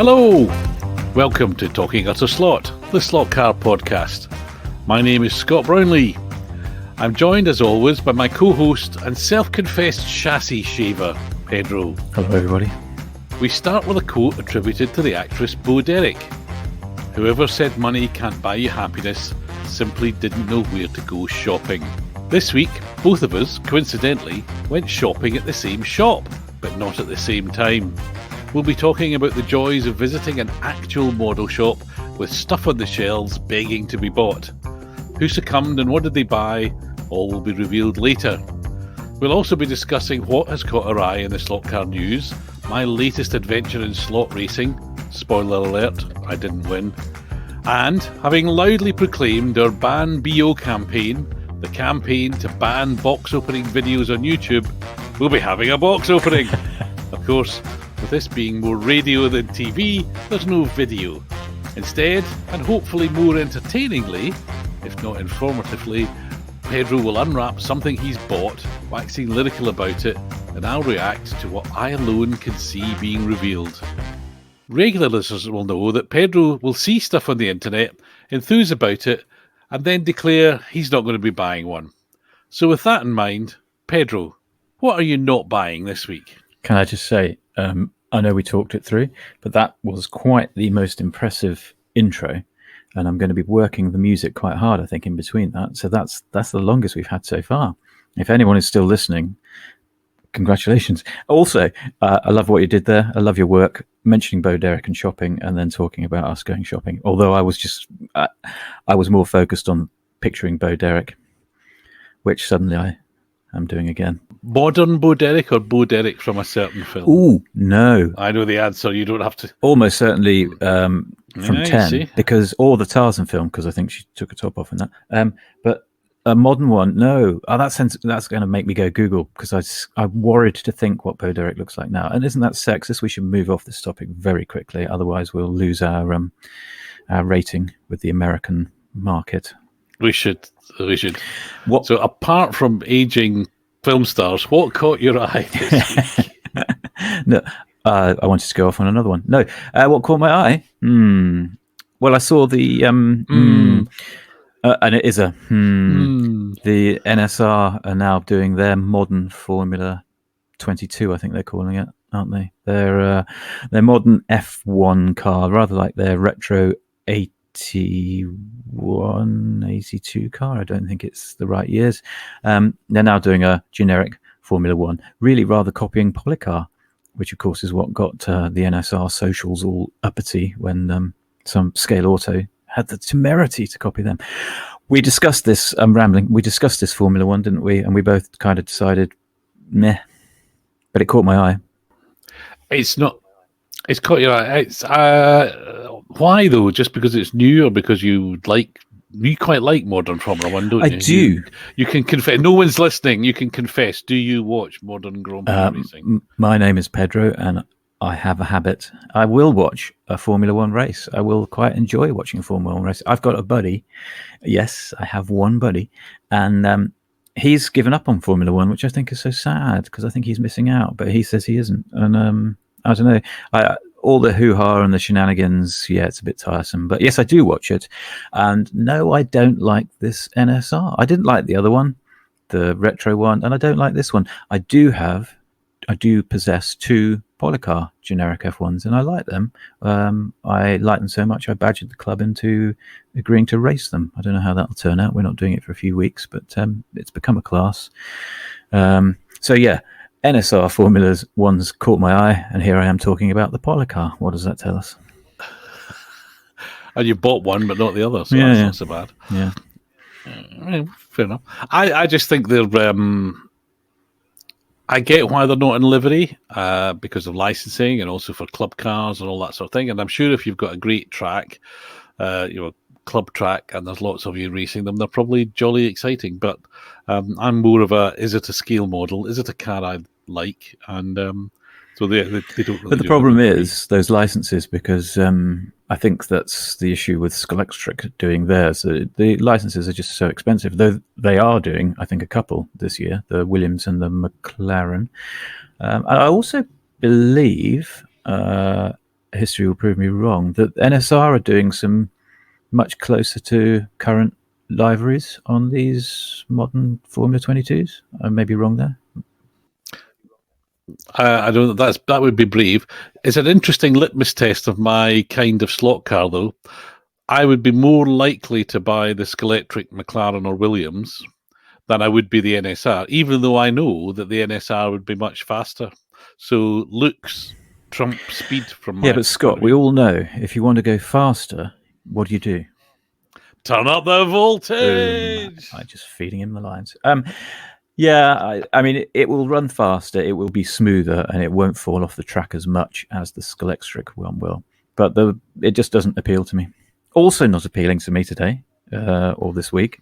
Hello! Welcome to Talking Utter Slot, the Slot Car podcast. My name is Scott Brownlee. I'm joined, as always, by my co-host and self-confessed chassis shaver, Pedro. Hello, everybody. We start with a quote attributed to the actress Bo Derek. Whoever said money can't buy you happiness simply didn't know where to go shopping. This week, both of us, coincidentally, went shopping at the same shop, but not at the same time. We'll be talking about the joys of visiting an actual model shop with stuff on the shelves begging to be bought. Who succumbed and what did they buy? All will be revealed later. We'll also be discussing what has caught our eye in the slot car news, my latest adventure in slot racing, spoiler alert, I didn't win, and having loudly proclaimed our Ban BO campaign, the campaign to ban box opening videos on YouTube, we'll be having a box opening. Of course, with this being more radio than TV, there's no video. Instead, and hopefully more entertainingly, if not informatively, Pedro will unwrap something he's bought, waxing lyrical about it, and I'll react to what I alone can see being revealed. Regular listeners will know that Pedro will see stuff on the internet, enthuse about it, and then declare he's not going to be buying one. So with that in mind, Pedro, what are you not buying this week? Can I just say, I know we talked it through, but that was quite the most impressive intro, and I'm going to be working the music quite hard, I think, in between that. So that's the longest we've had so far. If anyone is still listening, congratulations. Also, I love what you did there. I love your work, mentioning Bo Derek and shopping, and then talking about us going shopping. Although I was more focused on picturing Bo Derek, which suddenly I am doing again. Modern Bo Derek or Bo Derek from a certain film? Ooh, no. I know the answer. You don't have to. Almost certainly from 10, because or the Tarzan film, because I think she took a top off in that. But a modern one, no. That's going to make me go Google, because I'm worried to think what Bo Derek looks like now. And isn't that sexist? We should move off this topic very quickly, otherwise we'll lose our rating with the American market. We should. What? So apart from aging film stars, what caught your eye this week? No, I wanted to go off on another one. No, what caught my eye? Well, I saw the and it is a the NSR are now doing their modern Formula 22, I think they're calling it, aren't they? Their modern F1 car, rather like their retro 81, 82 car. I don't think it's the right years. They're now doing a generic Formula 1, really rather copying Polycar, which of course is what got the NSR socials all uppity when some Scale Auto had the temerity to copy them. We discussed this, I'm rambling, we discussed this Formula 1, didn't we? And we both kind of decided, meh, but it caught my eye. It's caught your eye. It's why though? Just because it's new, or because you quite like modern Formula 1, don't you? I do. You can confess. No one's listening. You can confess. Do you watch modern Grand Prix racing? My name is Pedro, and I have a habit. I will watch a Formula 1 race. I will quite enjoy watching a Formula 1 race. I've got a buddy. Yes, I have one buddy, and he's given up on Formula 1, which I think is so sad, because I think he's missing out. But he says he isn't, and I don't know. All the hoo-ha and the shenanigans, yeah, it's a bit tiresome. But yes, I do watch it. And no, I don't like this NSR. I didn't like the other one, the retro one, and I don't like this one. I do possess two Polycar generic F1s, and I like them. I like them so much, I badgered the club into agreeing to race them. I don't know how that'll turn out. We're not doing it for a few weeks, but it's become a class. So yeah, NSR Formula 1's caught my eye, and here I am talking about the Polycar. What does that tell us? And you bought one, but not the other, so that's not so bad. Yeah. Fair enough. I just think they're... I get why they're not in livery, because of licensing and also for club cars and all that sort of thing. And I'm sure if you've got a great track, club track, and there's lots of you racing them, they're probably jolly exciting. But I'm more of is it a scale model? Is it a car I like? And so they don't really. But the problem is those licenses, because I think that's the issue with Scalextric doing theirs. The licenses are just so expensive, though they are doing, I think, a couple this year, the Williams and the McLaren. I also believe history will prove me wrong, that NSR are doing some much closer to current liveries on these modern Formula 22s. I may be wrong there. I don't know. That would be brave. It's an interesting litmus test of my kind of slot car, though. I would be more likely to buy the Scalextric McLaren or Williams than I would be the NSR, even though I know that the NSR would be much faster. So looks trump speed from my... Yeah, but Scott, we all know if you want to go faster, what do? Turn up the voltage! I'm just feeding him the lines. Yeah, I mean, it will run faster, it will be smoother, and it won't fall off the track as much as the Scalextric one will. But it just doesn't appeal to me. Also not appealing to me today, or this week.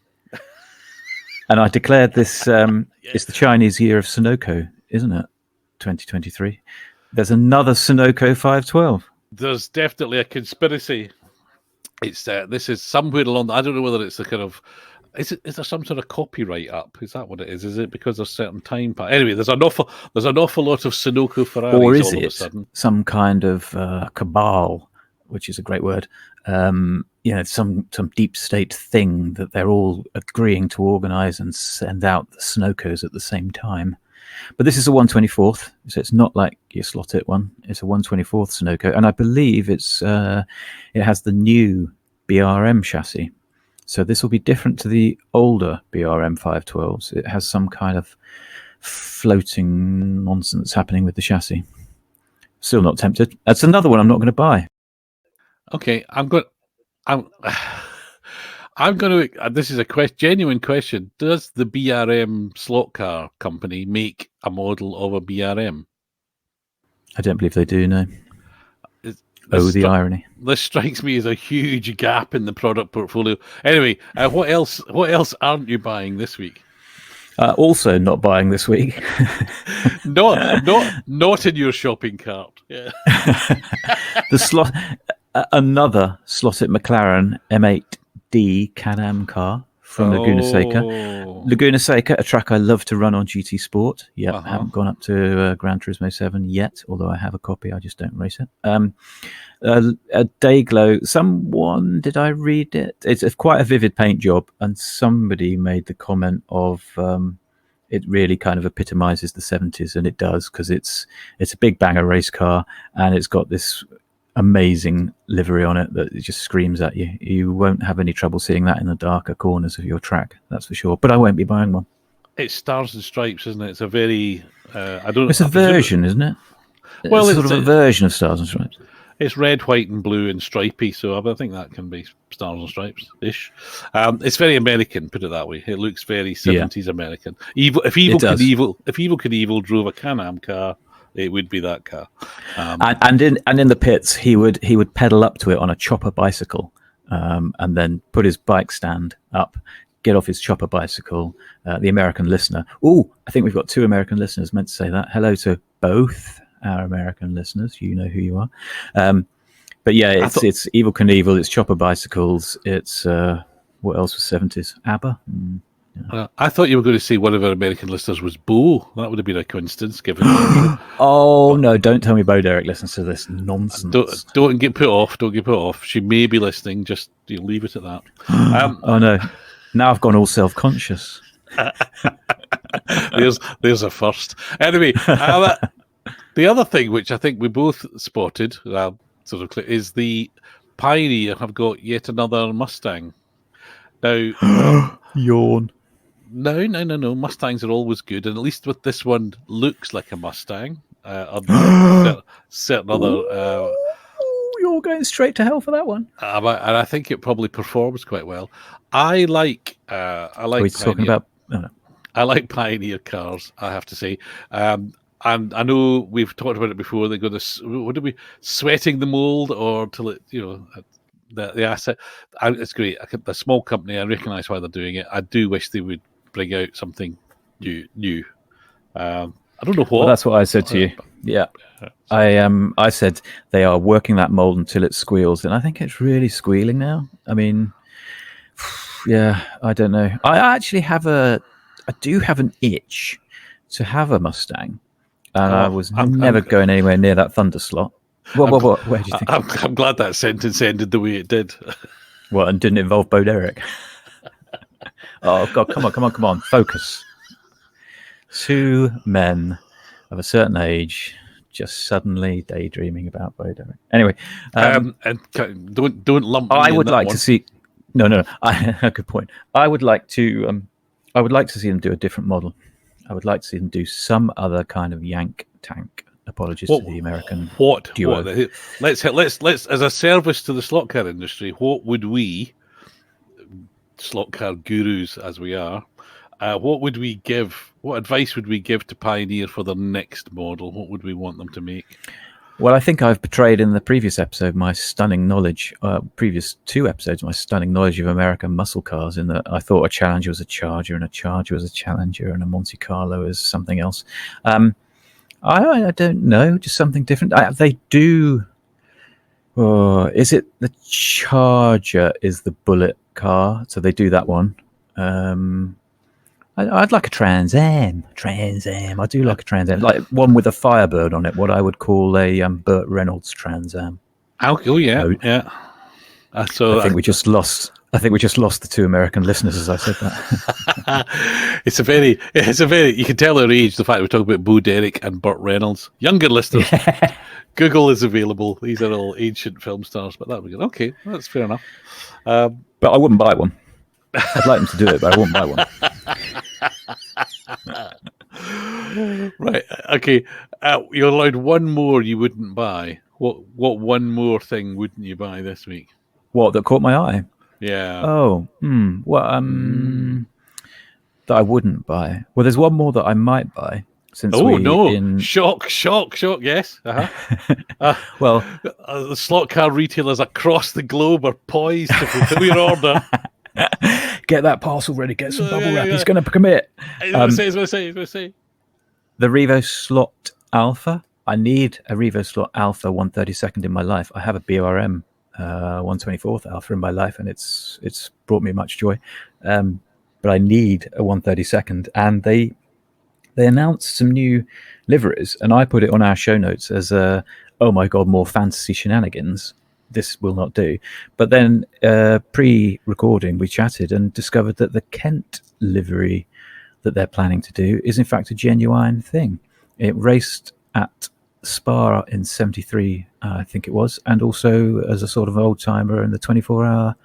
And I declared this, it's the Chinese year of Sunoco, isn't it? 2023. There's another Sunoco 512. There's definitely a conspiracy. It's this is somewhere along. I don't know whether it's a kind of. Is there some sort of copyright up? Is that what it is? Is it because of certain time? Anyway, there's an awful lot of Sunoco Ferraris or is all it of a sudden. Some kind of cabal, which is a great word? Some deep state thing that they're all agreeing to organise and send out the Sunocos at the same time. But this is a 124th, so it's not like your slot it one. It's a 124th Sunoco, and I believe it has the new BRM chassis. So this will be different to the older BRM 512s. It has some kind of floating nonsense happening with the chassis. Still not tempted. That's another one I'm not going to buy. Okay, I'm going to. This is a genuine question. Does the BRM slot car company make a model of a BRM? I don't believe they do. No. The irony. This strikes me as a huge gap in the product portfolio. Anyway, what else? What else aren't you buying this week? Also, not buying this week. not in your shopping cart. Yeah. Another slotted McLaren M8D Can-Am car from Laguna Seca. Laguna Seca, a track I love to run on GT Sport. Yeah, I haven't gone up to Gran Turismo 7 yet, although I have a copy. I just don't race it. A Dayglow. Someone, did I read it? It's quite a vivid paint job, and somebody made the comment of it really kind of epitomizes the 70s, and it does, because it's a big banger race car, and it's got this amazing livery on it that it just screams at you. You won't have any trouble seeing that in the darker corners of your track, that's for sure. But I won't be buying one. It's Stars and Stripes, isn't it? It's a very It's a version, isn't it? Well, it's sort of a version of Stars and Stripes. It's red, white, and blue, and stripy. So I think that can be Stars and Stripes ish. It's very American, put it that way. It looks very 70s American. If Evel Knievel drove a Can-Am car, it would be that car. And in the pits, he would pedal up to it on a chopper bicycle, and then put his bike stand up, get off his chopper bicycle. The American listener. Oh, I think we've got 2 American listeners. Meant to say that. Hello to both our American listeners. You know who you are. But yeah, it's Evel Knievel. It's chopper bicycles. It's what else was 70s? ABBA. I thought you were going to say one of our American listeners was Bo. That would have been a coincidence, given. No! Don't tell me Bo Derek listens to this nonsense. Don't get put off. Don't get put off. She may be listening. Just leave it at that. Oh no! Now I've gone all self-conscious. There's a first. Anyway, the other thing which I think we both spotted, is the Pioneer have got yet another Mustang. Now, yawn. No. Mustangs are always good, and at least with this one, looks like a Mustang. Certain other. You're going straight to hell for that one. And I think it probably performs quite well. I like. Are we talking about? No. I like Pioneer cars, I have to say. And I know we've talked about it before. They're going to sweating the mold or till it, the asset. It's great. The small company, I recognise why they're doing it. I do wish they would bring out something new. I don't know what. Well, that's what I said to you. Yeah, I said they are working that mold until it squeals, and I think it's really squealing now. I mean, yeah, I don't know. I do have an itch to have a Mustang, and I was never going anywhere near that Thunder slot. What? Where do you think? I'm glad that sentence ended the way it did. What, and didn't involve Bo Derek? Oh, God, come on. Focus. Two men of a certain age just suddenly daydreaming about Bo Derek. Anyway. And don't lump me I in would that like one. to see... No. Good point. I would like to see them do a different model. I would like to see them do some other kind of yank tank. Apologies to the American duo. Let's as a service to the slot car industry, what would we, slot car gurus as we are, what advice would we give to Pioneer for their next model? What would we want them to make? Well, I think I've portrayed in the previous episode my stunning knowledge, previous 2 episodes, my stunning knowledge of American muscle cars, in that I thought a Challenger was a Charger and a Charger was a Challenger and a Monte Carlo is something else. I don't know, just something different. They do... is it the Charger is the bullet car? So they do that one. I'd like a Trans Am. I do like a Trans Am, like one with a Firebird on it. What I would call a Burt Reynolds Trans Am. Oh yeah, yeah. So I think we just lost. the 2 American listeners as I said that. It's a very. You can tell our age. The fact we're talking about Bo Derek and Burt Reynolds. Younger listeners, Google is available. These are all ancient film stars. But that we go. Okay, that's fair enough. But I wouldn't buy one. I'd like them to do it, but I wouldn't buy one. Right. Okay. You're allowed one more you wouldn't buy. What one more thing wouldn't you buy this week? What, that caught my eye? Yeah. Oh. That I wouldn't buy. Well, there's one more that I might buy. Shock. Yes. Well, the slot car retailers across the globe are poised to fulfill your order. Get that parcel ready. Get some bubble wrap. He's going to commit. He's going to say. The Revo Slot Alpha. I need a Revo Slot Alpha 132nd in my life. I have a BRM 124th Alpha in my life, and it's brought me much joy. But I need a 132nd, and they announced some new liveries, and I put it on our show notes as oh my god, more fantasy shenanigans. This will not do. But then pre-recording, we chatted and discovered that the Kent livery that they're planning to do is in fact a genuine thing. It raced at Spa in 73, I think it was, and also as a sort of old-timer in the 24-hour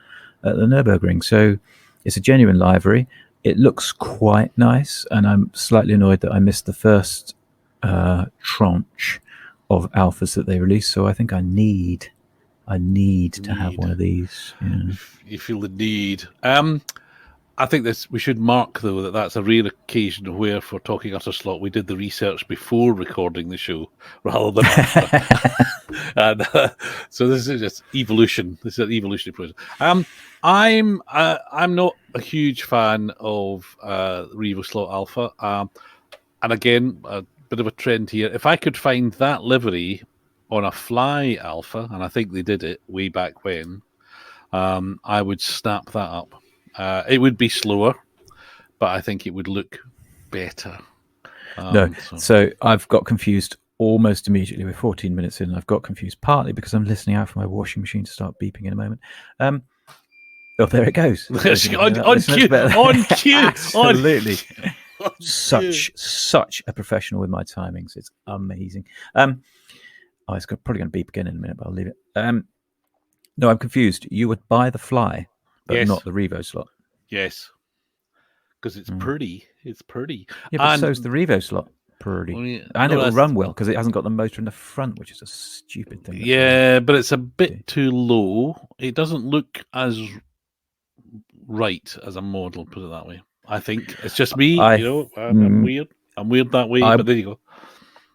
at the Nürburgring. So it's a genuine livery. It looks quite nice, and I'm slightly annoyed that I missed the first tranche of alphas that they released, so I think I need to have one of these. Yeah. You feel the need. I think we should mark, though, that that's a rare occasion where, for Talking Utter Slot, we did the research before recording the show, rather than after. So this is just evolution. This is an evolutionary process. I'm not a huge fan of Revo Slot Alpha. And again, a bit of a trend here. If I could find that livery on a Fly Alpha, and I think they did it way back when, I would snap that up. It would be slower, but I think it would look better. So I've got confused almost immediately. We're 14 minutes in, and I've got confused partly because I'm listening out for my washing machine to start beeping in a moment. Oh, there it goes. on cue. Absolutely. Such a professional with my timings. It's amazing. It's probably going to beep again in a minute, but I'll leave it. No, I'm confused. You would buy the Fly, but not the Revo slot. Yes, because it's pretty. It's pretty. Yeah, but so's the Revo slot. Pretty. And it will run well because it hasn't got the motor in the front, which is a stupid thing. Yeah, but it's a bit too low. It doesn't look as right as a model, put it that way. I think it's just me. I'm weird. I'm weird that way, but there you go.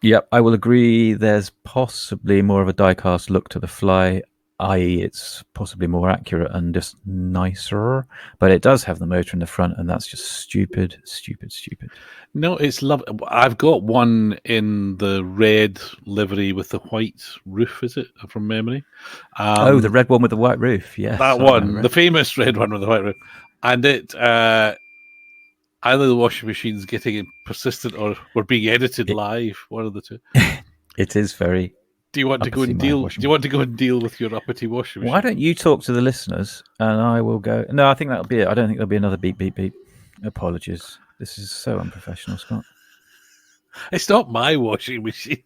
Yep, I will agree. There's possibly more of a die-cast look to the Fly, i.e. it's possibly more accurate and just nicer, but it does have the motor in the front, and that's just stupid. No, it's lovely. I've got one in the red livery with the white roof, is it, from memory? The red one with the white roof, yeah. That one, the famous red one with the white roof. And it... either the washing machine's getting persistent or we're being edited live. One of the two. It is very Do you want to go and deal? Do you want to go and deal with your uppity washing machine? Why don't you talk to the listeners and I will go? No, I think that'll be it. I don't think there'll be another beep beep beep. Apologies. This is so unprofessional, Scott. It's not my washing machine.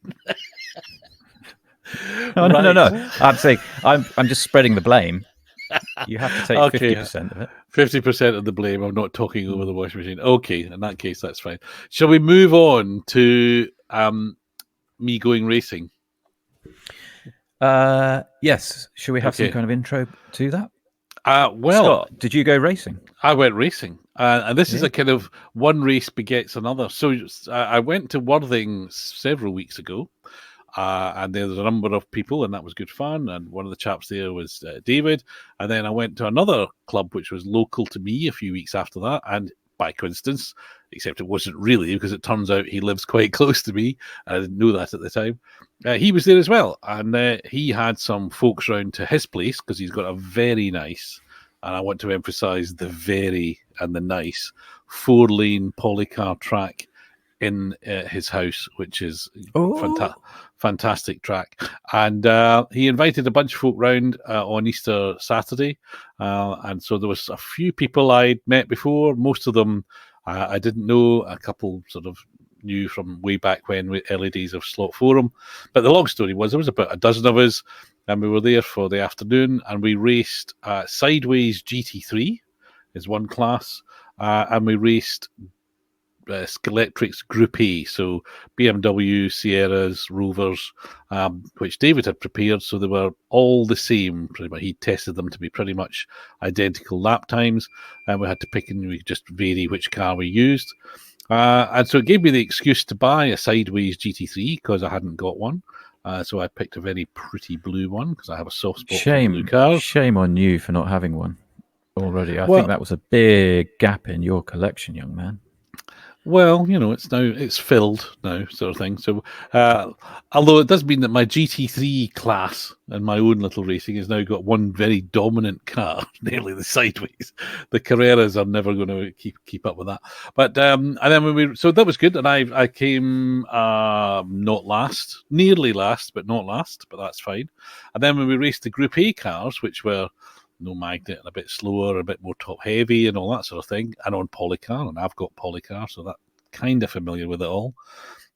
Oh, no, no. I'm saying I'm just spreading the blame. You have to take 50% of it. 50% of the blame. I'm not talking over the washing machine. Okay, in that case, that's fine. Shall we move on to me going racing? Yes. Shall we have some kind of intro to that? Well, Scott, did you go racing? I went racing, and this is a kind of one race begets another. So I went to Worthing several weeks ago, and there was a number of people, and that was good fun. And one of the chaps there was David. And then I went to another club, which was local to me a few weeks after that. And by coincidence, except it wasn't really, because it turns out he lives quite close to me. I didn't know that at the time. He was there as well. And he had some folks round to his place, because he's got a very nice, and I want to emphasise the very and the nice, 4-lane polycar track in his house, which is fantastic track. And he invited a bunch of folk round on Easter Saturday, and so there was a few people I'd met before. Most of them I didn't know. A couple sort of knew from way back when, early days of Slot Forum. But the long story was, there was about a dozen of us, and we were there for the afternoon, and we raced Sideways GT3 is one class, and we raced Skeletric's Group A, so BMW, Sierras, Rovers, which David had prepared, so they were all the same. Pretty much, he tested them to be pretty much identical lap times, and we had to pick, and we just vary which car we used. And so it gave me the excuse to buy a Sideways GT3 because I hadn't got one. So I picked a very pretty blue one because I have a soft spot for blue cars. Shame on you for not having one already. I think that was a big gap in your collection, young man. Well, it's filled now, sort of thing. So, although it does mean that my GT3 class and my own little racing has now got one very dominant car, namely the Sideways. The Carreras are never going to keep up with that. But and then so that was good, and I came not last, nearly last, but not last, but that's fine. And then when we raced the Group A cars, which were no magnet and a bit slower, a bit more top heavy and all that sort of thing, and on polycar, and I've got polycar, so that kind of familiar with it all.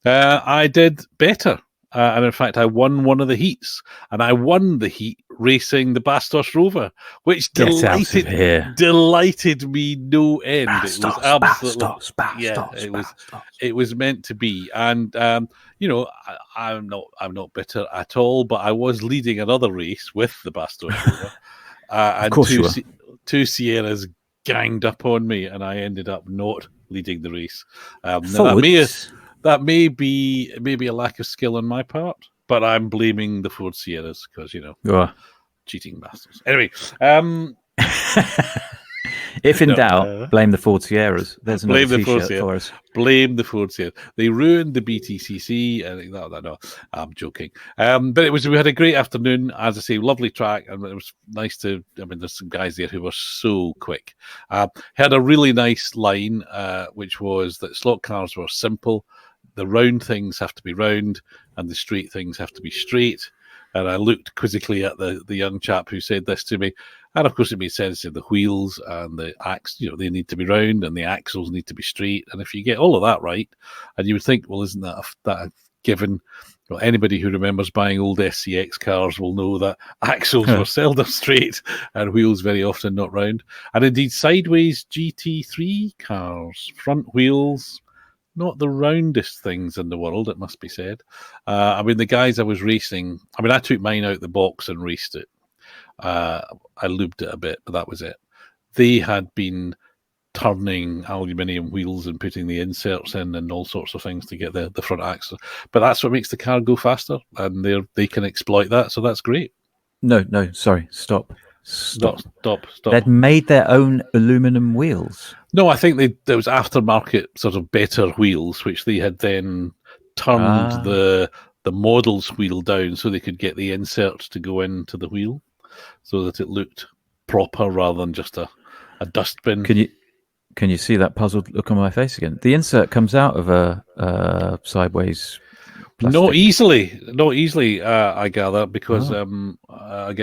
I did better, and in fact I won one of the heats, and I won the heat racing the Bastos Rover, which delighted me no end. It was absolutely it was meant to be, and I'm not bitter at all, but I was leading another race with the Bastos Rover. And two Sierras ganged up on me, and I ended up not leading the race. That may be a lack of skill on my part, but I'm blaming the Ford Sierras because cheating bastards. Anyway, if in doubt, blame the Ford Sierras. There's another t-shirt for us. Blame the Ford Sierras. They ruined the BTCC. No, I'm joking. But we had a great afternoon. As I say, lovely track, and it was nice to. There's some guys there who were so quick. Had a really nice line, which was that slot cars were simple. The round things have to be round, and the straight things have to be straight. And I looked quizzically at the young chap who said this to me. And of course, it made sense that the wheels and the they need to be round and the axles need to be straight. And if you get all of that right, and you would think, well, isn't that a given? Well, anybody who remembers buying old SCX cars will know that axles were seldom straight and wheels very often not round. And indeed, Sideways GT3 cars, front wheels, not the roundest things in the world, it must be said. The guys I was racing, I took mine out the box and raced it. I lubed it a bit, but that was it. They had been turning aluminium wheels and putting the inserts in and all sorts of things to get the front axle. But that's what makes the car go faster, and they can exploit that, so that's great. No, sorry, stop. They'd made their own aluminum wheels. No, I think there was aftermarket sort of better wheels, which they had then turned the model's wheel down so they could get the inserts to go into the wheel, so that it looked proper rather than just a dustbin. Can you see that puzzled look on my face again? The insert comes out of a Sideways plastic? Not easily. I gather because again,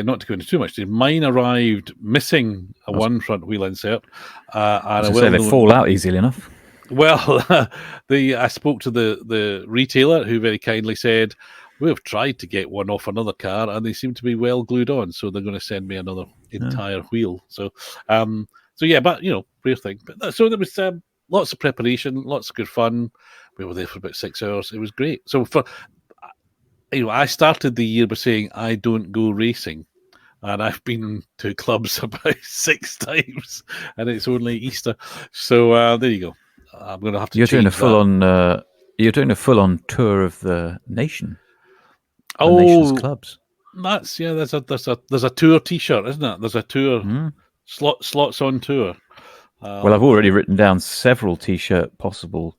not to go into too much. Mine arrived missing one front wheel insert, and I say they fall out easily enough. Well, I spoke to the retailer who very kindly said, we've tried to get one off another car and they seem to be well glued on, so they're going to send me another entire wheel. So yeah, but rare thing. But so there was lots of preparation, lots of good fun. We were there for about 6 hours. It was great. So I started the year by saying I don't go racing. And I've been to clubs about 6 times, and it's only Easter. So there you go. I'm going to have to. You're doing a full-on tour of the nation. The nation's clubs. There's a tour T-shirt, isn't it? There's a tour slots on tour. Well, I've already written down several T-shirt possible.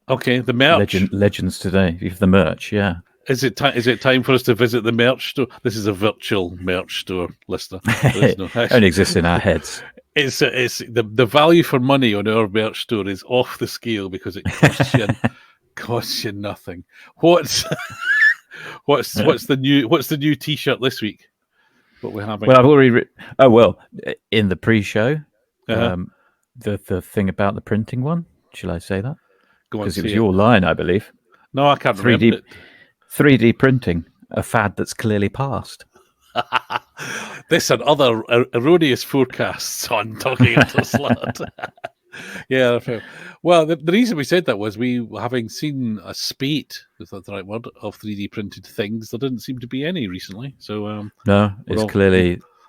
Okay, the merch legends today. The merch, yeah. Is it time for us to visit the merch store? This is a virtual merch store, listener. It only exists in our heads. It's the value for money on our merch store is off the scale because it costs you nothing. What's the new T-shirt this week? What we're having? Well, I've already in the pre-show, the thing about the printing one. Shall I say that? Because it was your line, I believe. No, I can't remember it. 3D printing, a fad that's clearly past. This and other erroneous forecasts on Talking Into a Slut. Yeah. Well, the reason we said that was we, having seen a spate, is that the right word, of 3D printed things, there didn't seem to be any recently. So no,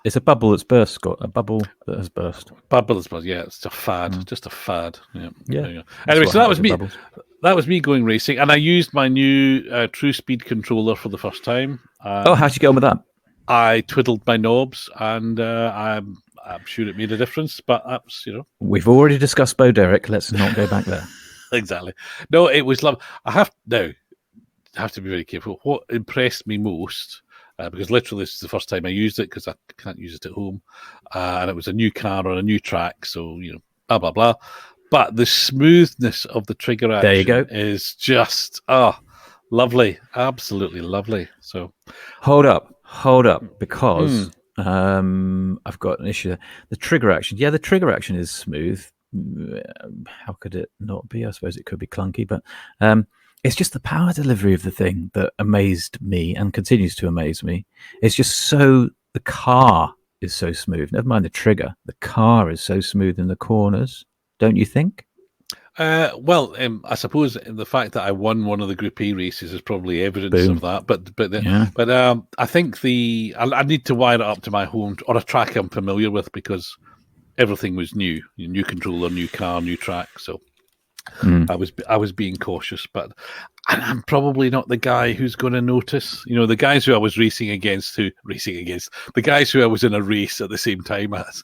it's a bubble that's burst, Scott. A bubble that has burst. Bubble that's burst. Yeah, it's a fad. Just a fad. Yeah. Anyway, so that was me. Bubbles. That was me going racing, and I used my new Truspeed controller for the first time. How'd you get on with that? I twiddled my knobs, and I'm sure it made a difference. But that's we've already discussed Bo Derek. Let's not go back there. Exactly. No, it was love. I have to be very careful. What impressed me most, because literally this is the first time I used it because I can't use it at home, and it was a new car on a new track, so blah blah blah. But the smoothness of the trigger action there you go. is just lovely, absolutely lovely. So hold up, because I've got an issue there. The trigger action, the trigger action is smooth. How could it not be? I suppose it could be clunky, but it's just the power delivery of the thing that amazed me and continues to amaze me. It's just the car is so smooth. Never mind the trigger. The car is so smooth in the corners. Don't you think? I suppose the fact that I won one of the Group A races is probably evidence of that. But I think I need to wire it up to my home or a track I'm familiar with because everything was new controller, new car, new track. So I was being cautious, but I'm probably not the guy who's going to notice. The guys who I was racing against, the guys who I was in a race at the same time as.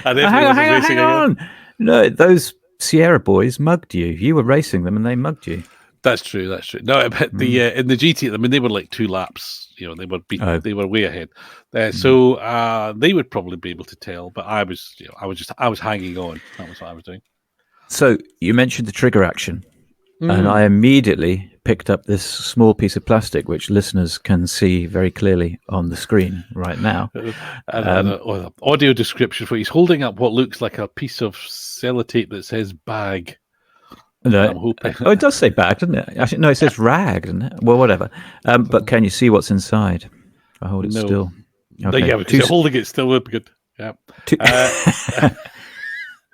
Hang on. No, those Sierra boys mugged you. You were racing them, and they mugged you. That's true. No, but in the GT, I mean, they were like 2 laps. They were way ahead. So they would probably be able to tell. But I was hanging on. That was what I was doing. So you mentioned the trigger action, and I immediately picked up this small piece of plastic, which listeners can see very clearly on the screen right now. The audio description for he's holding up what looks like a piece of sellotape that says bag. No, I'm hoping. It does say bag, doesn't it? Actually, no, it says rag, doesn't it? Well, whatever. But can you see what's inside? If I hold it still. Okay. Yeah, because holding it still would be good. Yeah.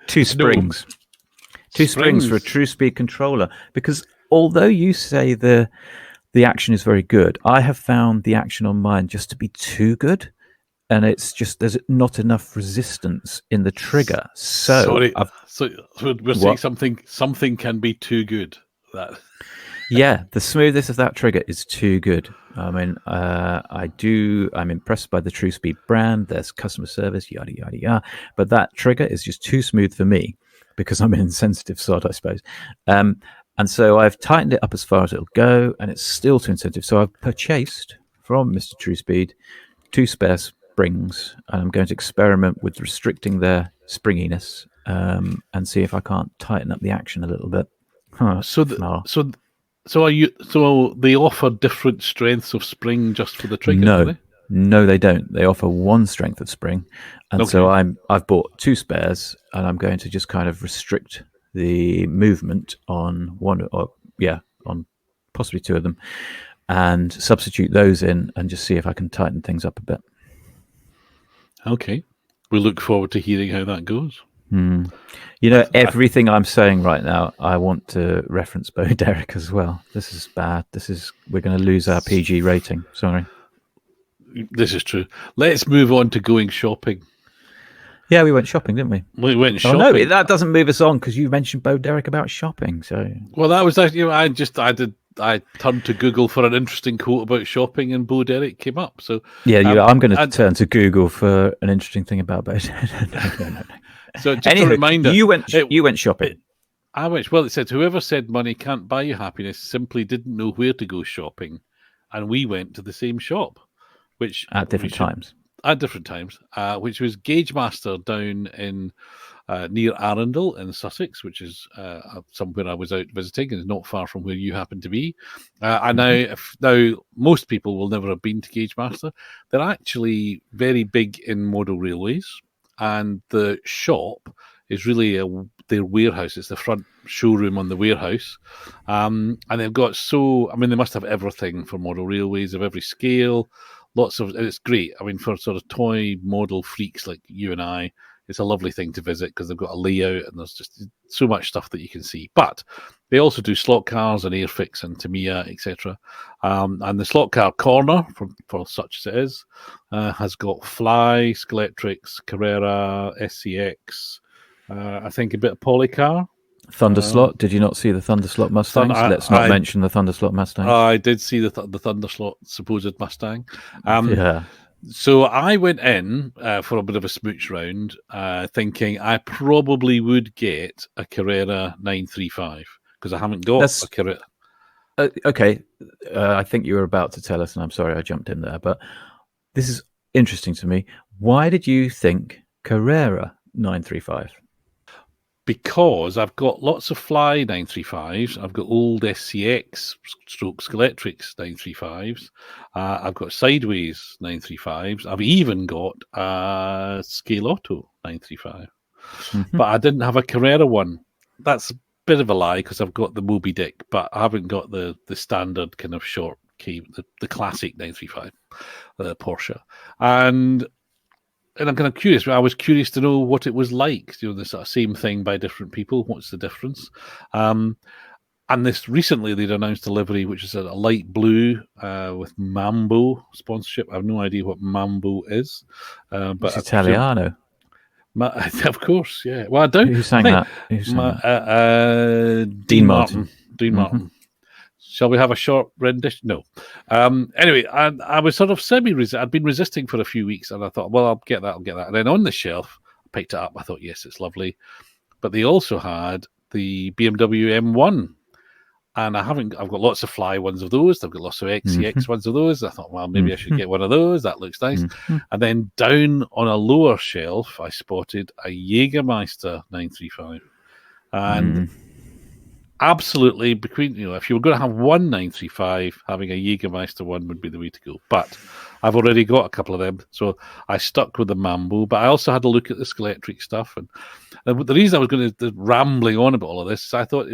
2 springs. No. 2 springs for a Truspeed controller. Because although you say the action is very good, I have found the action on mine just to be too good. And it's just there's not enough resistance in the trigger. So we're saying something can be too good. Yeah, the smoothness of that trigger is too good. I mean, I'm impressed by the Truspeed brand. There's customer service, yada yada yada. But that trigger is just too smooth for me because I'm an insensitive sod, I suppose. And so I've tightened it up as far as it'll go, and it's still too insensitive. So I've purchased from Mr. Truspeed 2 spare springs, and I'm going to experiment with restricting their springiness and see if I can't tighten up the action a little bit. So they offer different strengths of spring just for the trigger, do they? No, they don't. They offer one strength of spring, and so Okay. I've bought 2 spares, and I'm going to just kind of restrict the movement on one, or on possibly 2 of them, and substitute those in, and just see if I can tighten things up a bit. Okay. We look forward to hearing how that goes. Everything I'm saying right now, I want to reference Bo Derek as well. This is bad. We're going to lose our PG rating. Sorry. This is true. Let's move on to going shopping. Yeah, we went shopping, didn't we? We went shopping. Oh no, that doesn't move us on because you mentioned Bo Derek about shopping. So that was actually, I turned to Google for an interesting quote about shopping, and Bo Derek came up. So yeah, I'm going to turn to Google for an interesting thing about Bo Derek. No. So just a reminder, you went shopping. I went. Well, it said whoever said money can't buy you happiness simply didn't know where to go shopping, and we went to the same shop, which at different times. At different times, which was Gaugemaster down in near Arundel in Sussex, which is somewhere I was out visiting and is not far from where you happen to be. And now most people will never have been to Gaugemaster. They're actually very big in model railways, and the shop is really their warehouse. It's the front showroom on the warehouse. And they've got they must have everything for model railways of every scale. It's great. I mean, for sort of toy model freaks like you and I, it's a lovely thing to visit because they've got a layout and there's just so much stuff that you can see. But they also do slot cars and Airfix and Tamiya, etc. And the slot car corner, for such as it is, has got Fly, Skeletrix, Carrera, SCX, I think a bit of Polycar. Thunderslot. Did you not see the Thunderslot Mustangs? Let's not mention the Thunderslot Mustangs. I did see the Thunderslot supposed Mustang. Yeah. So I went in for a bit of a smooch round, thinking I probably would get a Carrera 935 because I haven't got a Carrera. Okay, I think you were about to tell us, and I'm sorry I jumped in there, but this is interesting to me. Why did you think Carrera 935? Because I've got lots of Fly 935s. I've got old SCX stroke Skeletrix 935s. I've got Sideways 935s. I've even got a Scale Auto 935. Mm-hmm. But I didn't have a Carrera one. That's a bit of a lie because I've got the Moby Dick, but I haven't got the standard kind of short key, the classic 935, the Porsche. And I'm kind of curious. I was curious to know what it was like. The sort of same thing by different people. What's the difference? And this recently they'd announced a livery which is a light blue with Mambo sponsorship. I have no idea what Mambo is, but it's Italiano. Of course, yeah. Well, I don't. Who sang that? Dean Martin. Dean Martin. Shall we have a short rendition? No. Anyway, I was sort of I'd been resisting for a few weeks, and I thought, well, I'll get that. And then on the shelf, I picked it up. I thought, yes, it's lovely. But they also had the BMW M1, and I've got lots of Fly ones of those. I've got lots of XCX ones of those. I thought, well, maybe I should get one of those. That looks nice. And then down on a lower shelf, I spotted a Jaegermeister 935, and absolutely, if you were going to have one 935, having a Jaegermeister one would be the way to go. But I've already got a couple of them, so I stuck with the Mambo. But I also had a look at the Skeletrix stuff, and the reason I was going to rambling on about all of this is I thought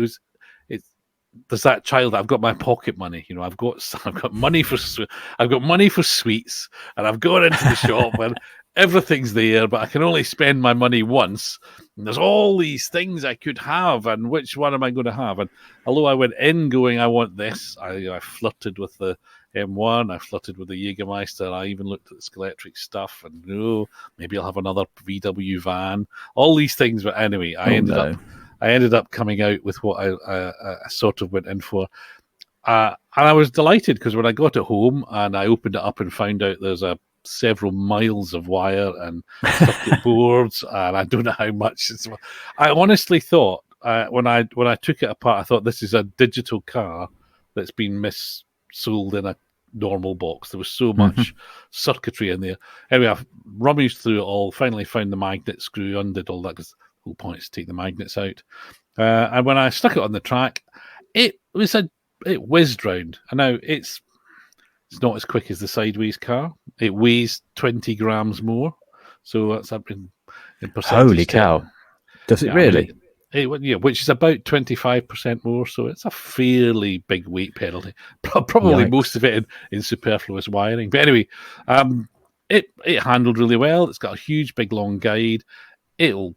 there's that child. I've got my pocket money. I've got money for sweets, and I've gone into the shop and everything's there, but I can only spend my money once. And there's all these things I could have, and which one am I going to have? And although I went in going, I want this, I flirted with the M1, I flirted with the Jägermeister, I even looked at the Skeletrix stuff, and maybe I'll have another VW van, all these things. But anyway, I ended up coming out with what I sort of went in for. And I was delighted because when I got it home and I opened it up and found out there's several miles of wire and circuit boards, and I don't know how much. I honestly thought when I took it apart, I thought this is a digital car that's been missold in a normal box. There was so much circuitry in there. Anyway, I've rummaged through it all, finally found the magnet screw, undid all that because the whole point is to take the magnets out. And when I stuck it on the track, it was it whizzed round. And now it's not as quick as the sideways car. It weighs 20 grams more, so that's up in percentage. Holy cow! Does it really? Which is about 25% more, so it's a fairly big weight penalty. Probably Yikes. most of it in superfluous wiring. But anyway, it handled really well. It's got a huge, big, long guide. It'll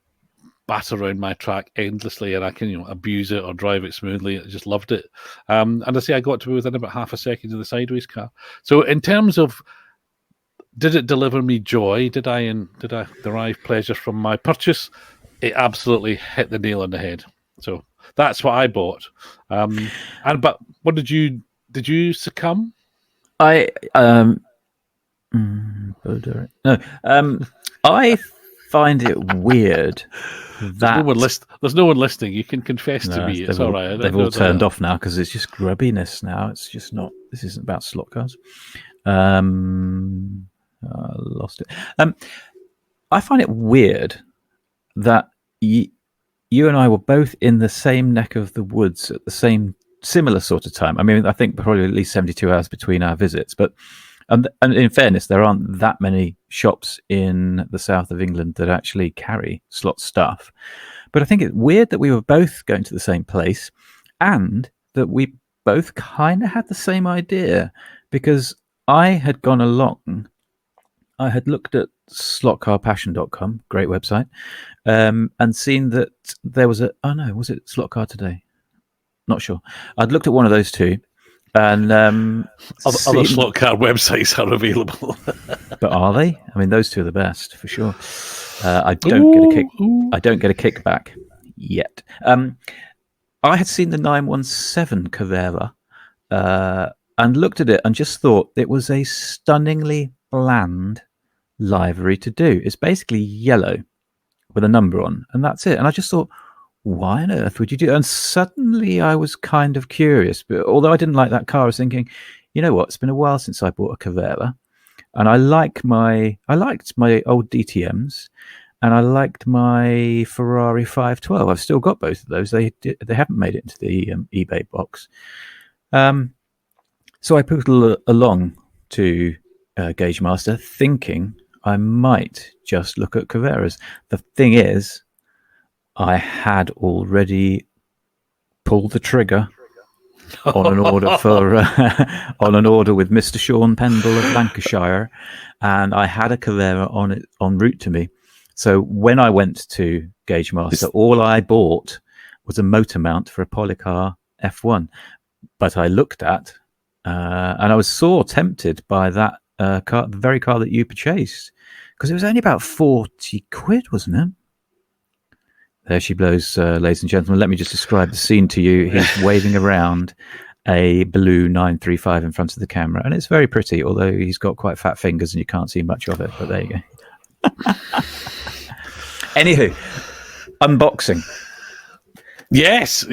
bat around my track endlessly, and I can abuse it or drive it smoothly. I just loved it. And I say I got to be within about half a second of the sideways car. So in terms of did it deliver me joy? Did I derive pleasure from my purchase? It absolutely hit the nail on the head. So that's what I bought. But what did you succumb? I find it weird that there's no one listening. You can confess to me. It's all right. They've all turned off now because it's just grubbiness now. It's just not. This isn't about slot cars. I lost it. I find it weird that you and I were both in the same neck of the woods at the similar sort of time. I mean, I think probably at least 72 hours between our visits. But and in fairness, there aren't that many shops in the south of England that actually carry slot stuff. But I think it's weird that we were both going to the same place and that we both kind of had the same idea, because I had gone along. I had looked at slotcarpassion.com, great website, and seen that there was was it Slot Car Today? Not sure. I'd looked at one of those two, and other slot car websites are available. But are they? I mean, those two are the best for sure. I don't get a kickback yet. I had seen the 917 Carrera and looked at it and just thought it was a stunningly bland livery to do. It's basically yellow with a number on, and that's it. And I just thought, why on earth would you do that? And suddenly I was kind of curious. But although I didn't like that car, I was thinking, you know what? It's been a while since I bought a Carrera, and I liked my old DTMs, and I liked my Ferrari 512. I've still got both of those. They haven't made it into the eBay box. So I poodled along to Gaugemaster, thinking I might just look at Carreras. The thing is, I had already pulled the trigger on an order for on an order with Mr. Sean Pendle of Lancashire, and I had a Carrera en route to me. So when I went to Gaugemaster, all I bought was a motor mount for a Polycar F1. But I looked at, and I was sore tempted by that car, the very car that you purchased, because it was only about 40 quid, wasn't it? There she blows, ladies and gentlemen. Let me just describe the scene to you. He's waving around a blue 935 in front of the camera, and it's very pretty, although he's got quite fat fingers and you can't see much of it, but there you go. Anywho, unboxing. Yes.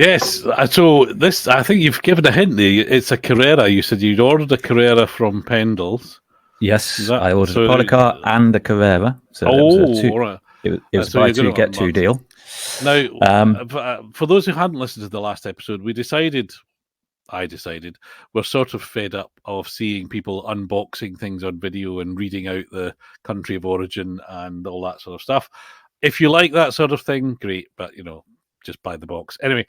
So this, I think you've given a hint there. It's a Carrera. You said you'd ordered a Carrera from Pendle's. Yes, I ordered a Polycar and a Carrera. So right. It was a buy two, get two deal. Now, for those who hadn't listened to the last episode, I decided, we're sort of fed up of seeing people unboxing things on video and reading out the country of origin and all that sort of stuff. If you like that sort of thing, great, but just buy the box. Anyway,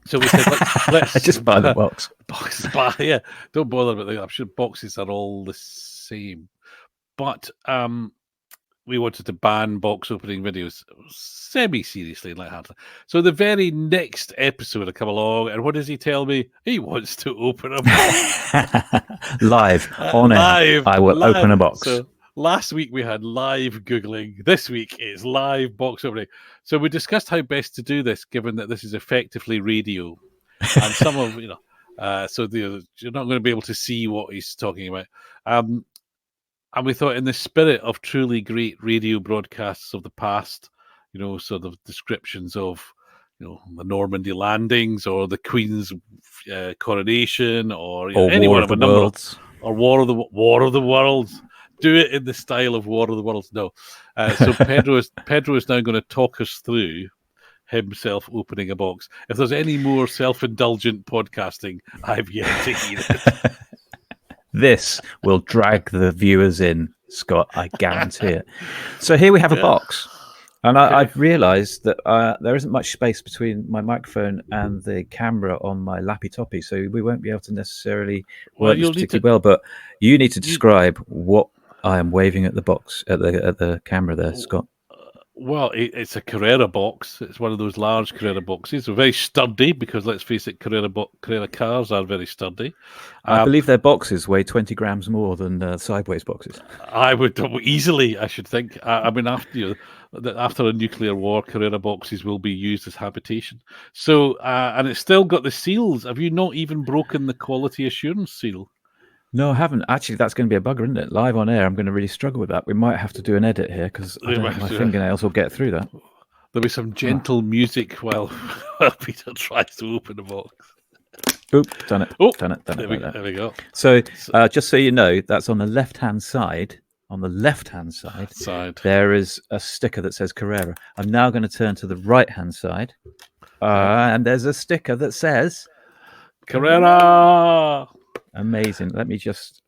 so we said, let's just buy the box. Yeah, don't bother about that. I'm sure boxes are all the same. But we wanted to ban box opening videos semi-seriously and lightheartedly. So the very next episode I come along, and what does he tell me? He wants to open a box. Live, on air. I will open a box. So last week we had live Googling. This week it's live box opening. So we discussed how best to do this, given that this is effectively radio. And some of, so you're not going to be able to see what he's talking about. And we thought, in the spirit of truly great radio broadcasts of the past, sort of descriptions of, the Normandy landings or the Queen's coronation or any War one of of the a number Worlds. Or War of the Worlds. Do it in the style of War of the Worlds. No. So Pedro is now going to talk us through himself opening a box. If there's any more self-indulgent podcasting, I've yet to hear it. This will drag the viewers in, Scott. I guarantee it. So here we have a box. And I've realised that there isn't much space between my microphone and the camera on my lappy toppy, so we won't be able to necessarily work this particularly well. But you need to describe what I am waving at the box, at the camera there, Scott. Well, it's a Carrera box. It's one of those large Carrera boxes. They're very sturdy because, let's face it, Carrera cars are very sturdy. I believe their boxes weigh 20 grams more than Sideways boxes. I would easily, I should think. I mean, after a nuclear war, Carrera boxes will be used as habitation. So, and it's still got the seals. Have you not even broken the quality assurance seal? No, I haven't. Actually, that's going to be a bugger, isn't it? Live on air, I'm going to really struggle with that. We might have to do an edit here because I don't think my fingernails will get through that. There'll be some gentle music while Peter tries to open the box. Oop, done it. Done it. There we go. So, just so you know, that's on the left-hand side. On the left-hand side, there is a sticker that says Carrera. I'm now going to turn to the right-hand side, and there's a sticker that says Carrera. Amazing. Let me just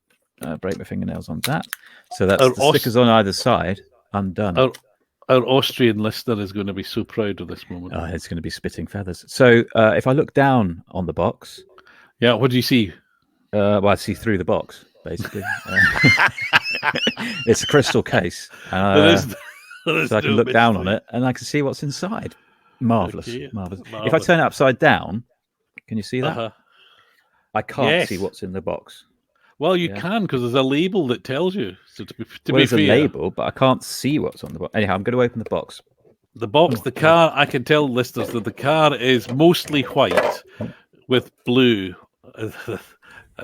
break my fingernails on that. So that's the stickers on either side. I'm done. Our Austrian listener is going to be so proud of this moment. Oh, it's going to be spitting feathers. So if I look down on the box... Yeah, what do you see? Well, I see through the box, basically. It's a crystal case. So I can look down on it and I can see what's inside. Marvellous. Okay. Marvellous. If I turn it upside down, can you see that? Uh-huh. I can't see what's in the box. Well, you can because there's a label that tells you. So to be there's fair, a label, but I can't see what's on the box. Anyhow, I'm going to open the box. The box, the car, I can tell listeners that the car is mostly white with blue. A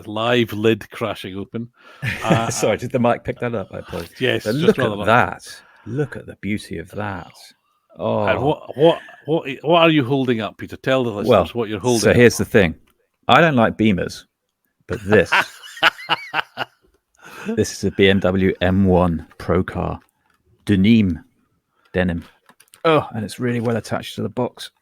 live lid crashing open. Sorry, did the mic pick that up? I apologize. Yes, look at that. Look at the beauty of that. Oh, and what are you holding up, Peter? Tell the listeners what you're holding. So here's the thing. I don't like Beamers, but this this is a BMW M1 Pro car. Denim. Oh, and it's really well attached to the box.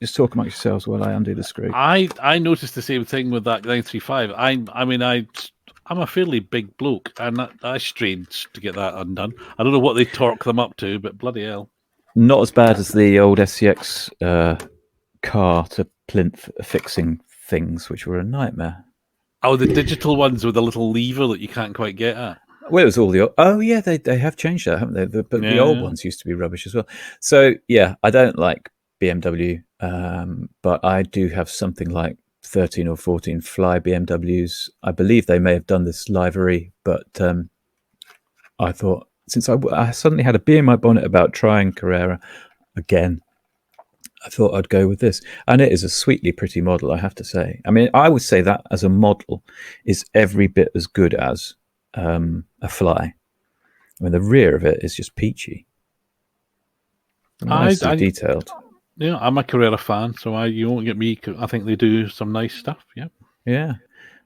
Just talk amongst yourselves while I undo the screw. I noticed the same thing with that 935. I'm a fairly big bloke, and I strained to get that undone. I don't know what they torque them up to, but bloody hell. Not as bad as the old SCX car to plinth fixing things, which were a nightmare. Oh, the digital ones with a little lever that you can't quite get at. Well, it was all the... Oh, yeah, they have changed that, haven't they? But the old ones used to be rubbish as well. So, yeah, I don't like BMW, but I do have something like 13 or 14 fly BMWs. I believe they may have done this livery, but I thought, since I suddenly had a bee in my bonnet about trying Carrera again, I thought I'd go with this. And it is a sweetly pretty model, I have to say. I mean, I would say that as a model is every bit as good as a fly. I mean, the rear of it is just peachy. Nicely detailed. Yeah, I'm a Carrera fan, so you won't get me. I think they do some nice stuff. Yeah,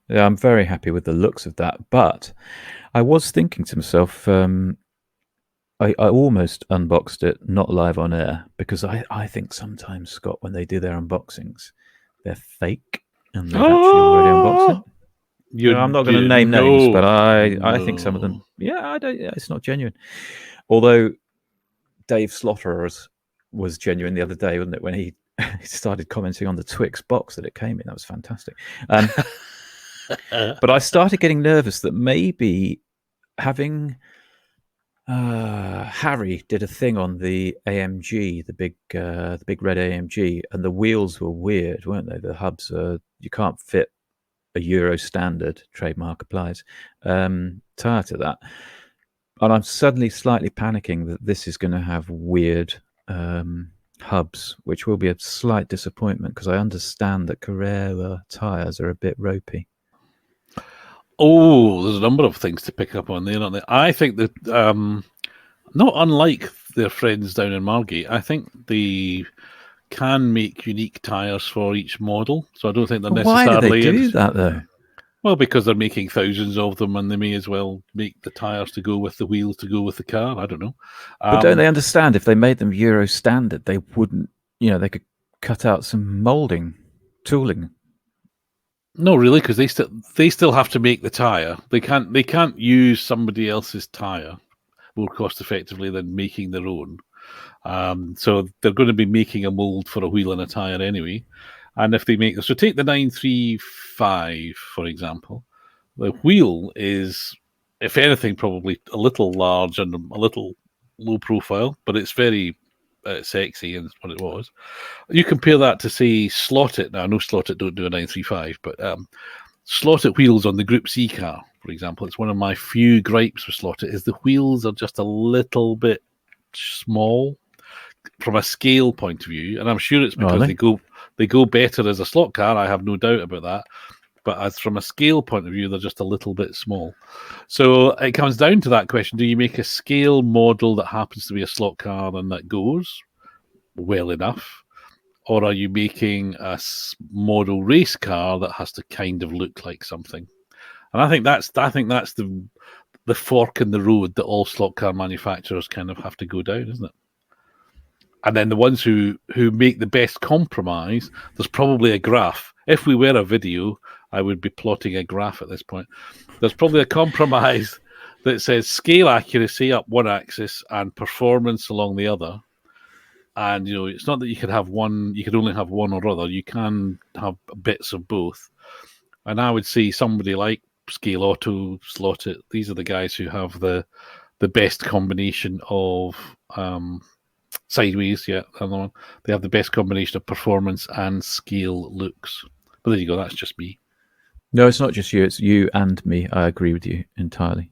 I'm very happy with the looks of that. But I was thinking to myself, I almost unboxed it, not live on air, because I think sometimes, Scott, when they do their unboxings, they're fake and they've actually already unboxed it. I'm not going to name names, but I think some of them, it's not genuine. Although Dave Slaughterers was genuine the other day, wasn't it, when he started commenting on the Twix box that it came in. That was fantastic. But I started getting nervous that maybe having Harry did a thing on the AMG, the big red AMG, and the wheels were weird, weren't they? The hubs you can't fit a Euro standard, trademark applies, tire to that. And I'm suddenly slightly panicking that this is going to have weird hubs, which will be a slight disappointment because I understand that Carrera tires are a bit ropey. Oh, there's a number of things to pick up on there, aren't there? I think that, not unlike their friends down in Margate, I think they can make unique tyres for each model. So I don't think they're necessarily... Why do they do that, though? Well, because they're making thousands of them, and they may as well make the tyres to go with the wheels to go with the car. I don't know. But don't they understand if they made them Euro standard, they wouldn't they could cut out some molding, tooling. No, really, because they still have to make the tire. They can't use somebody else's tire more cost effectively than making their own. So they're going to be making a mold for a wheel and a tire anyway. And if they make, so take the 935 for example, the wheel is, if anything, probably a little large and a little low profile, but it's very sexy, and it's what it was. You compare that to, say, Slot It. Now, I know Slot It don't do a 935, but Slot It wheels on the Group C car, for example, it's one of my few gripes with Slot It, is the wheels are just a little bit small from a scale point of view, and I'm sure it's because they go better as a slot car. I have no doubt about that. But as from a scale point of view, they're just a little bit small. So it comes down to that question: do you make a scale model that happens to be a slot car and that goes well enough, or are you making a model race car that has to kind of look like something? And I think that's the fork in the road that all slot car manufacturers kind of have to go down, isn't it? And then the ones who make the best compromise, there's probably a graph. If we were a video, I would be plotting a graph at this point. There's probably a compromise that says scale accuracy up one axis and performance along the other. And it's not that you could only have one or other. You can have bits of both. And I would say somebody like Scale Auto, Slot It, these are the guys who have the best combination of Sideways, yeah, another one. They have the best combination of performance and scale looks. But there you go, that's just me. No, it's not just you, it's you and me. I agree with you entirely.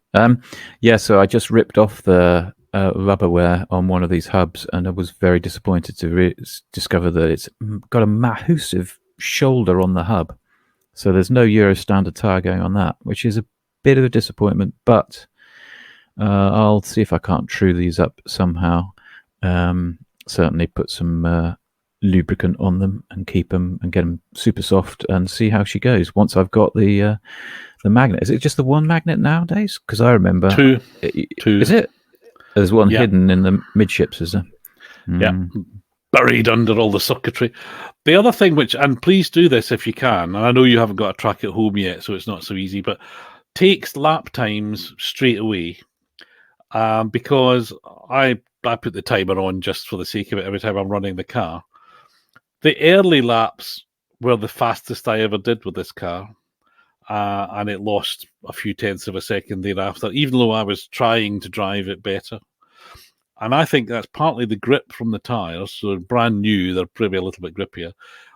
So I just ripped off the rubberware on one of these hubs, and I was very disappointed to discover that it's got a massive shoulder on the hub. So there's no Euro standard tire going on that, which is a bit of a disappointment, but I'll see if I can't true these up somehow. Certainly put some lubricant on them and keep them and get them super soft and see how she goes once I've got the magnet. Is it just the one magnet nowadays? Because I remember two. Is it? There's one hidden in the midships, is there? Yeah, buried under all the circuitry. The other thing, and please do this if you can, and I know you haven't got a track at home yet, so it's not so easy, but takes lap times straight away, because I put the timer on just for the sake of it every time I'm running the car. The early laps were the fastest I ever did with this car, and it lost a few tenths of a second thereafter, even though I was trying to drive it better. And I think that's partly the grip from the tyres. So brand new, they're probably a little bit grippier.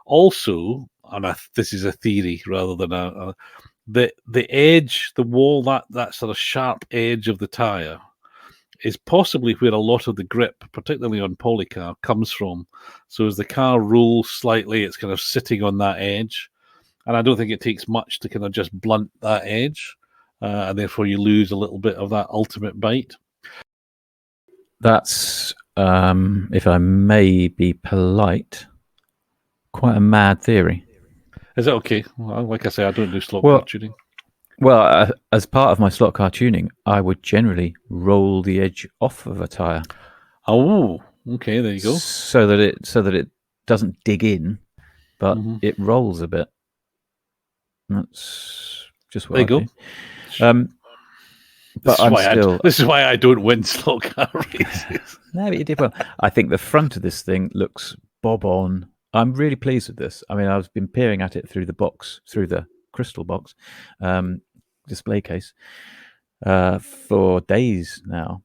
Also, and this is a theory rather than the edge, the wall, that sort of sharp edge of the tyre is possibly where a lot of the grip, particularly on polycar, comes from. So as the car rolls slightly, it's kind of sitting on that edge. And I don't think it takes much to kind of just blunt that edge. And therefore you lose a little bit of that ultimate bite. That's, if I may be polite, quite a mad theory. Is that okay? Well, like I say, I don't do slot car tuning. Well, as part of my slot car tuning, I would generally roll the edge off of a tyre. Oh, okay, there you go. So that it doesn't dig in, but it rolls a bit. That's just what there you go. But this is why I don't win slot car races. No, but you did well. I think the front of this thing looks bob on. I'm really pleased with this. I mean, I've been peering at it through the crystal box display case for days now,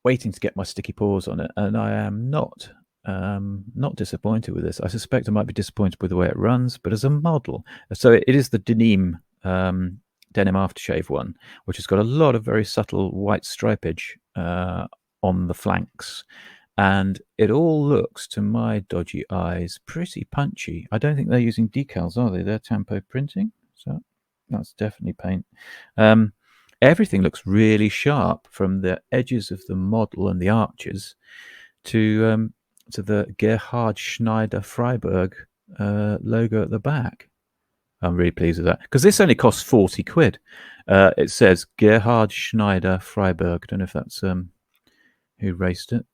waiting to get my sticky paws on it, and I am not disappointed with this. I suspect I might be disappointed with the way it runs, but as a model, so it is the denim aftershave one, which has got a lot of very subtle white stripage on the flanks, and it all looks, to my dodgy eyes, pretty punchy. I don't think they're using decals, are they? They're Tampo printing, so that's definitely paint. Everything looks really sharp, from the edges of the model and the arches to the Gerhard Schneider Freiburg logo at the back. I'm really pleased with that, because this only costs 40 quid. It says Gerhard Schneider Freiburg. I don't know if that's who raced it.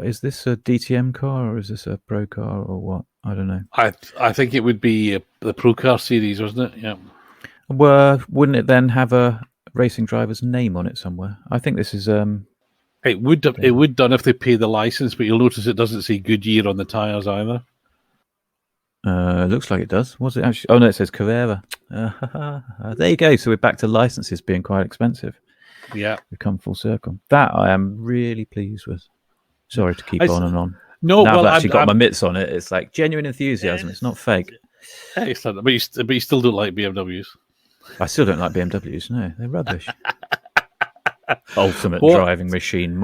Is this a DTM car or is this a pro car or what? I don't know. I think it would be the Pro Car series, wasn't it? Yeah. Well, wouldn't it then have a racing driver's name on it somewhere? I think this is It would done if they pay the license, but you'll notice it doesn't say Goodyear on the tyres either. Looks like it does. What's it actually? Oh no, it says Carrera. There you go. So we're back to licenses being quite expensive. Yeah, We've come full circle. That I am really pleased with. Sorry to keep on and on. No, now well, I've actually got my mitts on it. It's like genuine enthusiasm. It's not fake. Excellent. But you still don't like BMWs. I still don't like BMWs. No, they're rubbish. Ultimate driving machine.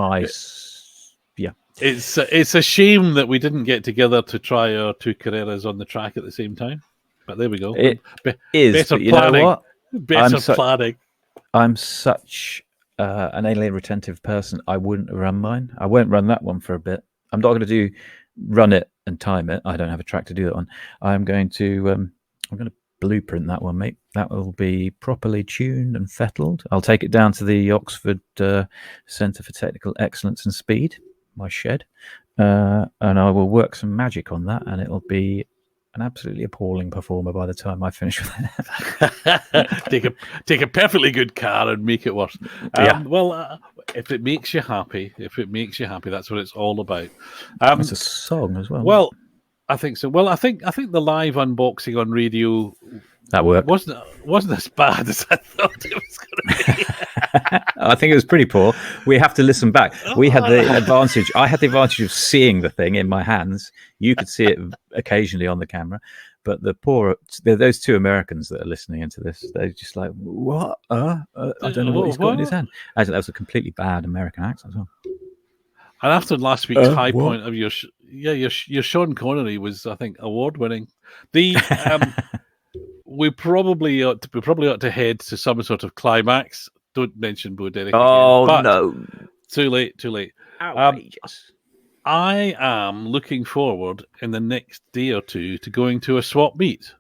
Yeah. It's a shame that we didn't get together to try our two Carreras on the track at the same time. But there we go. It is. Better but you planning. know what? Better planning. I'm such an alien retentive person. I wouldn't run mine. I won't run that one for a bit. I'm not going to run it and time it. I don't have a track to do that on. I'm going to blueprint that one, mate. That will be properly tuned and fettled. I'll take it down to the Oxford Centre for Technical Excellence and Speed, my shed, and I will work some magic on that, and it'll be an absolutely appalling performer by the time I finish with it. take a perfectly good car and make it worse. Well, if it makes you happy, that's what it's all about. It's a song as well. Well, I think so. Well, I think the live unboxing on radio that worked. wasn't as bad as I thought it was going to be. I think it was pretty poor. We have to listen back. We had the advantage. I had the advantage of seeing the thing in my hands. You could see it occasionally on the camera, but those two Americans that are listening into this, they're just like, what? I don't know what he's got in his hand. Actually, that was a completely bad American accent as well. And after last week's high point of your Sean Connery was, I think, award winning. The we probably ought to head to some sort of climax. Don't mention Bo Derek. Oh again, no! Too late. Outrageous. I am looking forward in the next day or two to going to a swap meet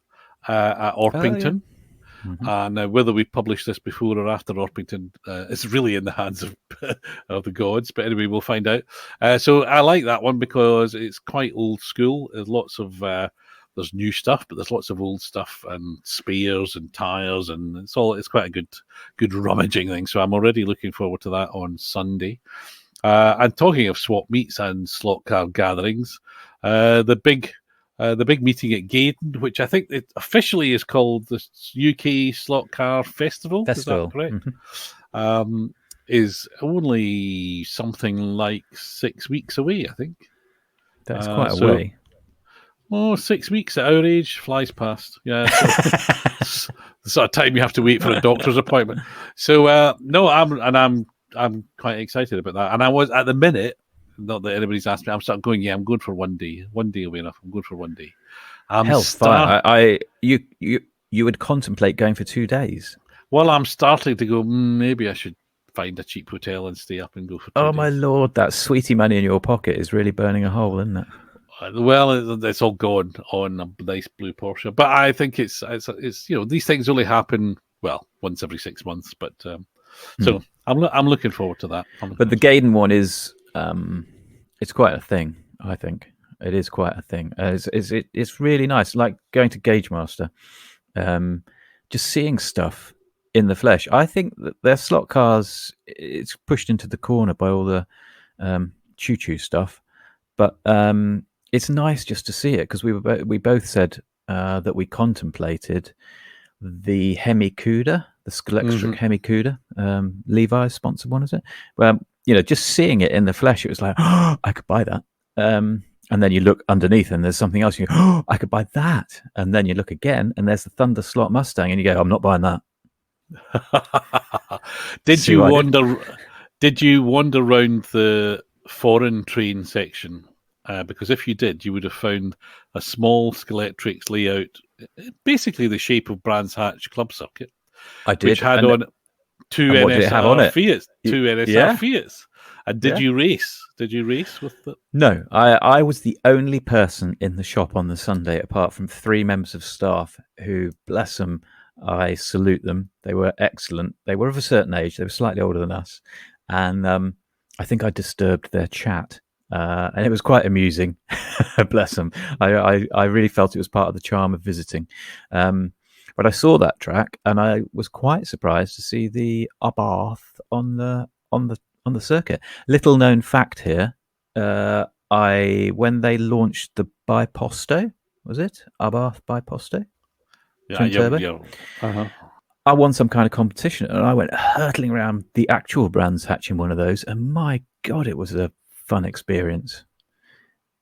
at Orpington. Oh, yeah. And whether we publish this before or after Orpington is really in the hands of the gods. But anyway, we'll find out. So I like that one because it's quite old school. There's lots of there's new stuff, but there's lots of old stuff and spares and tires, and it's quite a good rummaging thing. So I'm already looking forward to that on Sunday. And talking of swap meets and slot car gatherings, the big meeting at Gaydon, which I think it officially is called the UK Slot Car Festival. Is that correct? Mm-hmm. Is only something like 6 weeks away, I think. That's quite a way. 6 weeks at our age flies past. Yeah, so the sort of time you have to wait for a doctor's appointment. So no, I'm quite excited about that. And I was at the minute. Not that anybody's asked me. I'm starting going. Yeah, I'm going for 1 day. 1 day will be enough. I'm going for 1 day. You would contemplate going for 2 days. Well, I'm starting to go. Maybe I should find a cheap hotel and stay up and go for 2 days. Oh my lord, that sweetie money in your pocket is really burning a hole, isn't it? Well, it's all gone on a nice blue Porsche. But I think it's these things only happen once every 6 months. But so I'm looking forward to that. But the Gaydon one is. It's quite a thing. I think it is quite a thing. It's really nice, like going to Gaugemaster, just seeing stuff in the flesh. I think that their slot cars, it's pushed into the corner by all the choo-choo stuff, but it's nice just to see it because we both said that we contemplated the Hemi Cuda, the Scalextric Hemi Cuda, Levi's sponsored one, is it? Well. Just seeing it in the flesh, it was like, oh, I could buy that. And then you look underneath and there's something else. You go, oh, I could buy that. And then you look again and there's the Thunder Slot Mustang and you go, I'm not buying that. Did you wander around the foreign train section? Because if you did, you would have found a small Scalextric layout, basically the shape of Brands Hatch Club Circuit. I did. Which had on two NSR Fiats. Two NSR Fiats. And did you race? Did you race with them? No, I was the only person in the shop on the Sunday, apart from 3 members of staff who, bless them, I salute them. They were excellent. They were of a certain age. They were slightly older than us. And I think I disturbed their chat and it was quite amusing. Bless them. I really felt it was part of the charm of visiting. But I saw that track, and I was quite surprised to see the Abarth on the circuit. Little known fact here: when they launched the Biposto, was it Abarth Biposto? Yeah. Uh-huh. I won some kind of competition, and I went hurtling around the actual Brands Hatch in one of those, and my God, it was a fun experience.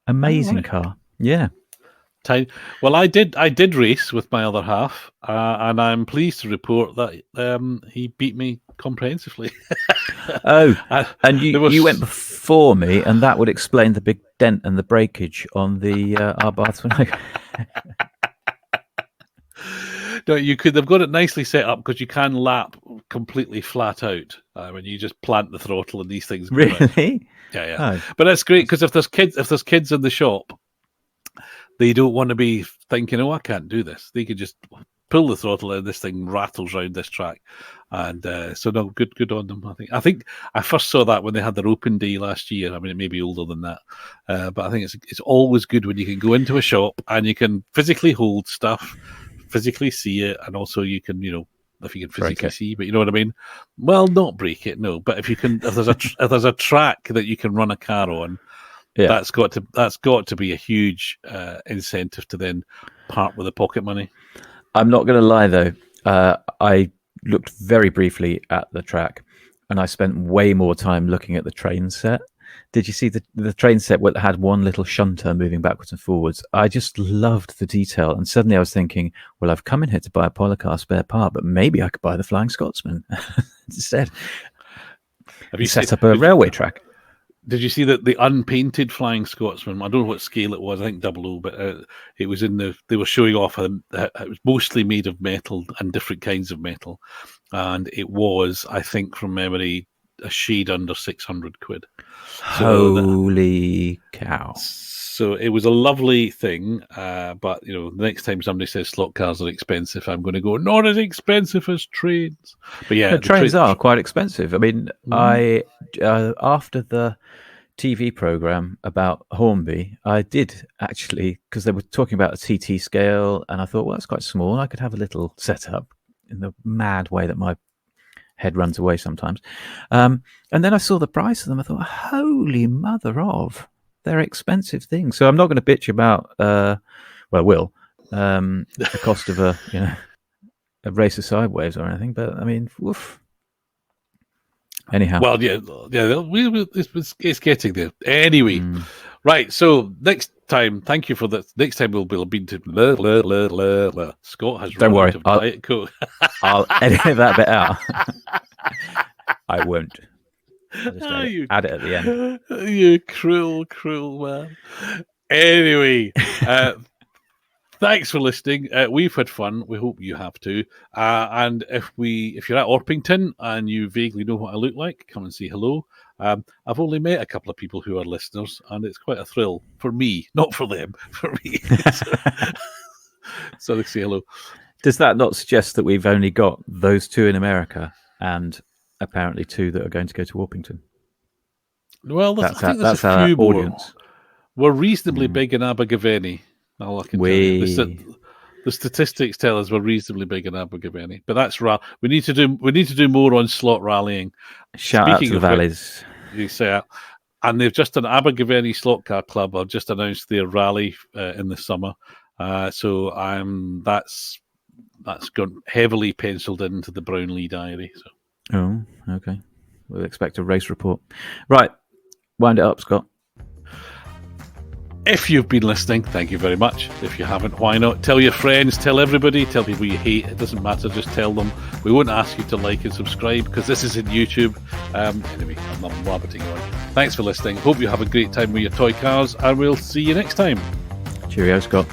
Amazing car. Yeah. Well, I did race with my other half, and I'm pleased to report that he beat me comprehensively. Oh, and you went before me, and that would explain the big dent and the breakage on the Abarth. No, you could have got it nicely set up because you can lap completely flat out when you just plant the throttle and these things. Really? Yeah. Oh. But that's great because if there's kids in the shop, they don't want to be thinking, "Oh, I can't do this." They could just pull the throttle and this thing rattles around this track. And so no, good on them. I think I first saw that when they had their open day last year. I mean, it may be older than that, but I think it's always good when you can go into a shop and you can physically hold stuff, physically see it, and also you can, if you can physically see, but you know what I mean. Well, not break it, no. But if you can, if there's a track that you can run a car on. Yeah. That's got to be a huge incentive to then part with the pocket money. I'm not going to lie though. I looked very briefly at the track, and I spent way more time looking at the train set. Did you see the train set that had one little shunter moving backwards and forwards? I just loved the detail, and suddenly I was thinking, well, I've come in here to buy a Polycar spare part, but maybe I could buy the Flying Scotsman instead. Have you set up a railway track? Did you see that the unpainted Flying Scotsman? I don't know what scale it was. I think 00, but it was they were showing off. It was mostly made of metal and different kinds of metal, and it was, I think, from memory, a shade under 600 quid. Holy cow! So it was a lovely thing, but the next time somebody says slot cars are expensive, I'm going to go, not as expensive as trains. But yeah, the trains are quite expensive. I mean, I after the TV program about Hornby, I did actually, because they were talking about a TT scale, and I thought, well, that's quite small. I could have a little setup in the mad way that my head runs away sometimes. And then I saw the price of them. I thought, holy mother of, they're expensive things. So I'm not going to bitch about, the cost of a racer sideways or anything. But I mean, woof. Anyhow. Well, yeah, it's getting there. Anyway, right. So next time, thank you for that. Next time we'll be to Scott has. Don't worry, I'll edit that bit out. I won't. I'll just add it at the end. You cruel man. Anyway, thanks for listening. We've had fun. We hope you have too. And if you're at Orpington and you vaguely know what I look like, come and say hello. I've only met a couple of people who are listeners, and it's quite a thrill for me, not for them, for me. So they say hello. Does that not suggest that we've only got those two in America and apparently two that are going to go to Orpington? Well, that's our audience. We're reasonably big in Abergavenny. All I can tell you. The statistics tell us we're reasonably big in Abergavenny, but that's we need to do more on slot rallying. Shout out to the Valleys. You say that. And they've just done Abergavenny Slot Car Club. I've just announced their rally in the summer. So that's gone heavily penciled into the Brownlee diary. So. Oh, okay. We'll expect a race report. Right. Wind it up, Scott. If you've been listening, thank you very much. If you haven't, why not? Tell your friends, tell everybody, tell people you hate. It doesn't matter, just tell them. We won't ask you to like and subscribe because this isn't YouTube. Anyway, I'm not blabberting on. Thanks for listening. Hope you have a great time with your toy cars, and we'll see you next time. Cheerio, Scott.